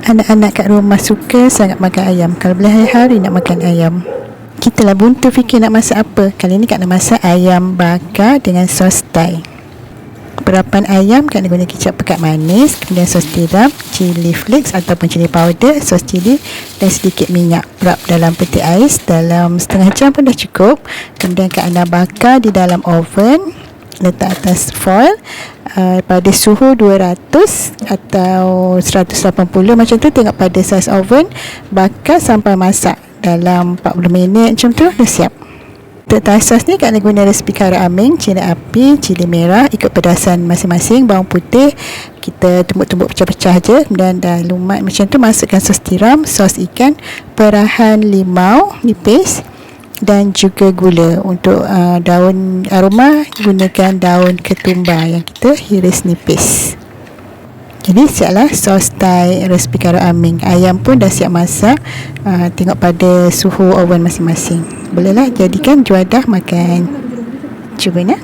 Anak-anak kat rumah suka sangat makan ayam. Kalau boleh hari-hari nak makan ayam. Kita lah buntu fikir nak masak apa. Kali ni Kak nak masak ayam bakar dengan sos Thai. Perapan ayam Kak nak guna kicap pekat manis, kemudian sos tiram, cili flakes ataupun cili powder, sos cili dan sedikit minyak. Rap dalam peti ais dalam setengah jam pun dah cukup. Kemudian Kak nak bakar di dalam oven, letak atas foil pada suhu 200 atau 180 macam tu, tengok pada saiz oven. Bakar sampai masak dalam 40 minit macam tu, dah siap. Untuk Thai sos ni Kak nak guna resipi kara aming, cina api, cili merah ikut pedasan masing-masing, bawang putih kita tumbuk-tumbuk pecah-pecah je, dan dah lumat macam tu masukkan sos tiram, sos ikan, perahan limau nipis dan juga gula. Untuk daun aroma gunakan daun ketumbar yang kita hiris nipis. Jadi siaplah sos Thai resipi kara aming. Ayam pun dah siap masak. Tengok pada suhu oven masing-masing. Bolehlah jadikan juadah makan. Cuba nak.